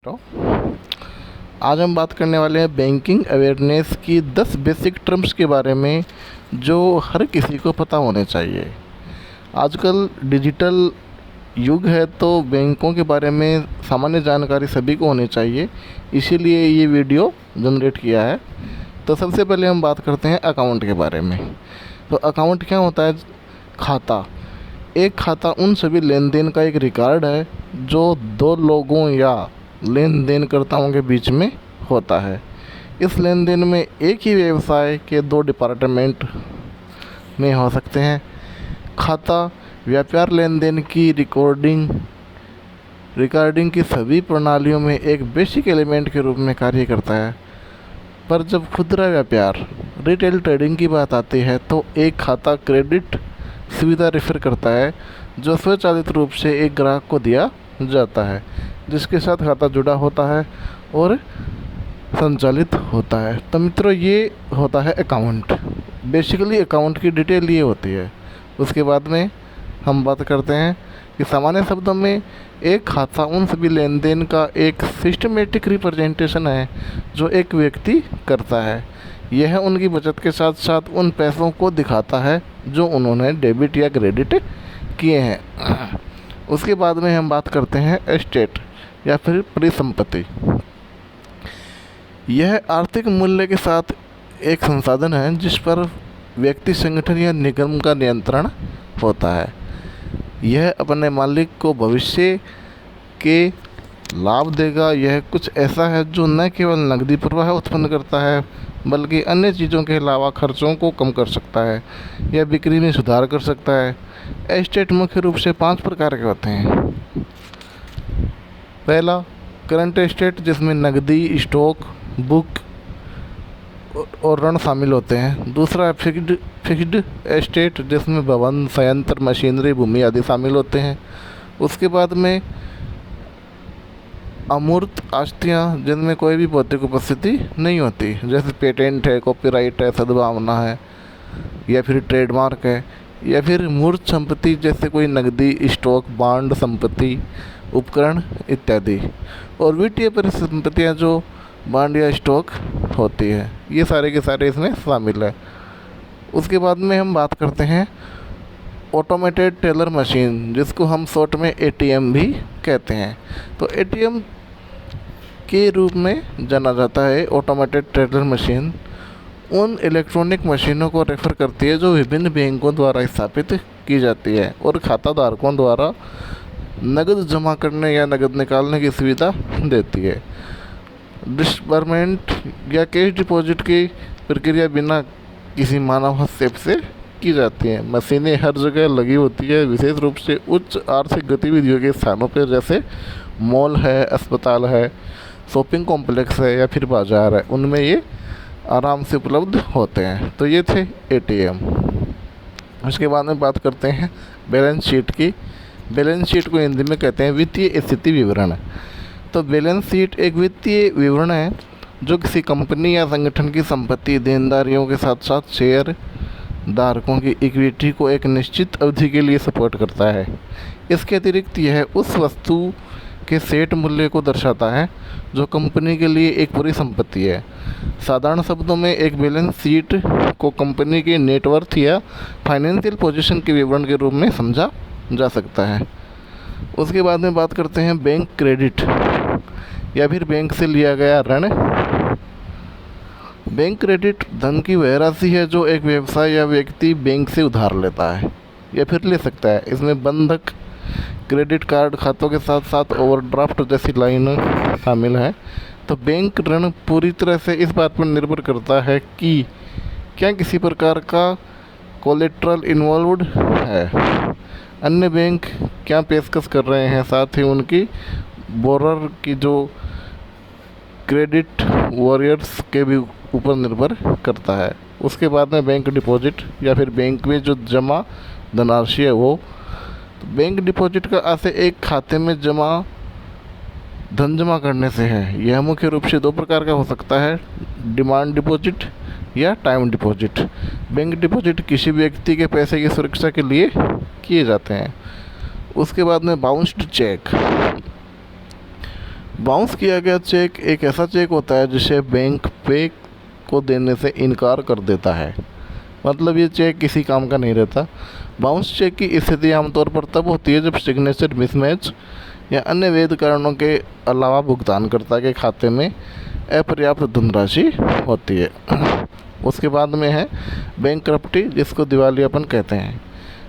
तो आज हम बात करने वाले हैं बैंकिंग अवेयरनेस की 10 बेसिक टर्म्स के बारे में जो हर किसी को पता होने चाहिए। आजकल डिजिटल युग है तो बैंकों के बारे में सामान्य जानकारी सभी को होनी चाहिए, इसीलिए ये वीडियो जनरेट किया है। तो सबसे पहले हम बात करते हैं अकाउंट के बारे में। तो अकाउंट क्या होता है? खाता। एक खाता उन सभी लेन देन का एक रिकॉर्ड है जो दो लोगों या लेन देनकर्ताओं के बीच में होता है। इस लेन देन में एक ही व्यवसाय के दो डिपार्टमेंट में हो सकते हैं। खाता व्यापार लेन देन की रिकॉर्डिंग की सभी प्रणालियों में एक बेसिक एलिमेंट के रूप में कार्य करता है। पर जब खुदरा व्यापार रिटेल ट्रेडिंग की बात आती है तो एक खाता क्रेडिट सुविधा रेफर करता है जो स्वचालित रूप से एक ग्राहक को दिया जाता है, जिसके साथ खाता जुड़ा होता है और संचालित होता है। तो मित्रों, ये होता है अकाउंट। बेसिकली अकाउंट की डिटेल ये होती है। उसके बाद में हम बात करते हैं कि सामान्य शब्दों में एक खाता उन सभी लेन देन का एक सिस्टमेटिक रिप्रेजेंटेशन है जो एक व्यक्ति करता है। यह उनकी बचत के साथ साथ उन पैसों को दिखाता है जो उन्होंने डेबिट या क्रेडिट किए हैं। उसके बाद में हम बात करते हैं एस्टेट या फिर परिसंपत्ति। यह आर्थिक मूल्य के साथ एक संसाधन है जिस पर व्यक्ति, संगठन या निगम का नियंत्रण होता है। यह अपने मालिक को भविष्य के लाभ देगा। यह कुछ ऐसा है जो न केवल नकदी प्रवाह उत्पन्न करता है बल्कि अन्य चीज़ों के अलावा खर्चों को कम कर सकता है या बिक्री में सुधार कर सकता है। एस्टेट मुख्य रूप से 5 प्रकार के होते हैं। पहला, करंट एस्टेट, जिसमें नकदी, स्टॉक, बुक और ऋण शामिल होते हैं। दूसरा, फिक्स्ड एस्टेट, जिसमें भवन, संयंत्र, मशीनरी, भूमि आदि शामिल होते हैं। उसके बाद में अमूर्त आस्तियाँ, जिनमें कोई भी भौतिक उपस्थिति नहीं होती, जैसे पेटेंट है, कॉपीराइट है, सद्भावना है या फिर ट्रेडमार्क है। या फिर मूर्त संपत्ति, जैसे कोई नकदी, स्टॉक, बांड, संपत्ति, उपकरण इत्यादि। और वित्तीय परिसंपत्तियाँ जो बांड या स्टॉक होती है, ये सारे के सारे इसमें शामिल है। उसके बाद में हम बात करते हैं ऑटोमेटेड टेलर मशीन, जिसको हम शॉर्ट में एटीएम भी कहते हैं। तो एटीएम के रूप में जाना जाता है। ऑटोमेटेड टेलर मशीन उन इलेक्ट्रॉनिक मशीनों को रेफर करती है जो विभिन्न बैंकों द्वारा स्थापित की जाती है और खाता धारकों द्वारा नकद जमा करने या नकद निकालने की सुविधा देती है। डिस्बर्समेंट या कैश डिपॉजिट की प्रक्रिया बिना किसी मानव हस्तक्षेप से की जाती है। मशीनें हर जगह लगी होती है, विशेष रूप से उच्च आर्थिक गतिविधियों के स्थानों पर, जैसे मॉल है, अस्पताल है, शॉपिंग कॉम्प्लेक्स है या फिर बाज़ार है। उनमें ये आराम से उपलब्ध होते हैं। तो ये थे एटीएम। उसके बाद में बात करते हैं बैलेंस शीट की। बैलेंस शीट को हिंदी में कहते हैं वित्तीय स्थिति विवरण। तो बैलेंस शीट एक वित्तीय विवरण है जो किसी कंपनी या संगठन की संपत्ति, देनदारियों के साथ साथ शेयर धारकों की इक्विटी को एक निश्चित अवधि के लिए सपोर्ट करता है। इसके अतिरिक्त यह उस वस्तु के सेट मूल्य को दर्शाता है जो कंपनी के लिए एक पूरी संपत्ति है। साधारण शब्दों में एक बैलेंस शीट को कंपनी के नेटवर्थ या फाइनेंशियल पोजीशन के विवरण के रूप में समझा जा सकता है। उसके बाद में बात करते हैं बैंक क्रेडिट या फिर बैंक से लिया गया ऋण। बैंक क्रेडिट धन की वह राशि है जो एक व्यवसाय या व्यक्ति बैंक से उधार लेता है या फिर ले सकता है। इसमें बंधक, क्रेडिट कार्ड खातों के साथ साथ ओवरड्राफ्ट जैसी लाइन शामिल है। तो बैंक ऋण पूरी तरह से इस बात पर निर्भर करता है कि क्या किसी प्रकार का कोलेट्रल इन्वॉल्व्ड है, अन्य बैंक क्या पेशकश कर रहे हैं, साथ ही उनकी बोरर की जो क्रेडिट वॉरियर्स के भी ऊपर निर्भर करता है। उसके बाद में बैंक डिपॉजिट या फिर बैंक में जो जमा धनराशि है वो। तो बैंक डिपॉजिट का आशय एक खाते में धन जमा करने से है। यह मुख्य रूप से 2 प्रकार का हो सकता है, डिमांड डिपॉजिट या टाइम डिपॉजिट। बैंक डिपॉजिट किसी व्यक्ति के पैसे की सुरक्षा के लिए किए जाते हैं। उसके बाद में बाउंस्ड चेक। बाउंस किया गया चेक एक ऐसा चेक होता है जिसे बैंक पे को देने से इनकार कर देता है, मतलब ये चेक किसी काम का नहीं रहता। बाउंस चेक की स्थिति आमतौर पर तब होती है जब सिग्नेचर मिसमैच या अन्य वैध कारणों के अलावा भुगतानकर्ता के खाते में अपर्याप्त धनराशि होती है। उसके बाद में है बैंकरप्टी, जिसको दिवालियापन कहते हैं।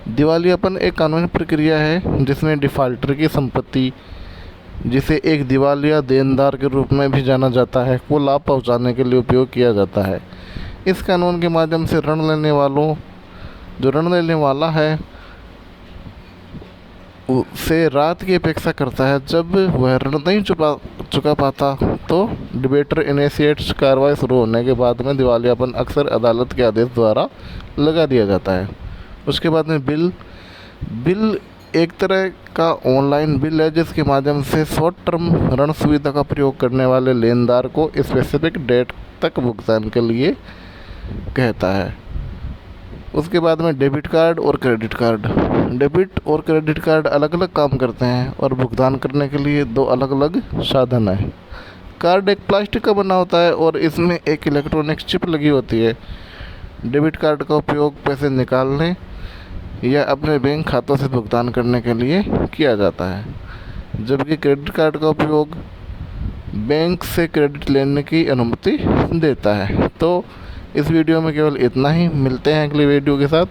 दिवालियापन एक कानूनी प्रक्रिया है जिसमें डिफ़ॉल्टर की संपत्ति, जिसे एक दिवालिया देनदार के रूप में भी जाना जाता है, को लाभ पहुंचाने के लिए उपयोग किया जाता है। इस कानून के माध्यम से ऋण लेने वाला है से राहत की अपेक्षा करता है। जब वह ऋण नहीं चुका पाता तो डिबेटर इनिशिएट्स कार्रवाई शुरू होने के बाद में दिवालियापन अक्सर अदालत के आदेश द्वारा लगा दिया जाता है। उसके बाद में बिल एक तरह का ऑनलाइन बिल है जिसके माध्यम से शॉर्ट टर्म ऋण सुविधा का प्रयोग करने वाले लेनदार को स्पेसिफिक डेट तक भुगतान के लिए कहता है। उसके बाद में डेबिट कार्ड और क्रेडिट कार्ड। डेबिट और क्रेडिट कार्ड अलग अलग काम करते हैं और भुगतान करने के लिए दो अलग अलग साधन हैं। कार्ड एक प्लास्टिक का बना होता है और इसमें एक इलेक्ट्रॉनिक चिप लगी होती है। डेबिट कार्ड का उपयोग पैसे निकालने या अपने बैंक खातों से भुगतान करने के लिए किया जाता है, जबकि क्रेडिट कार्ड का उपयोग बैंक से क्रेडिट लेने की अनुमति देता है। तो इस वीडियो में केवल इतना ही, मिलते हैं अगली वीडियो के साथ।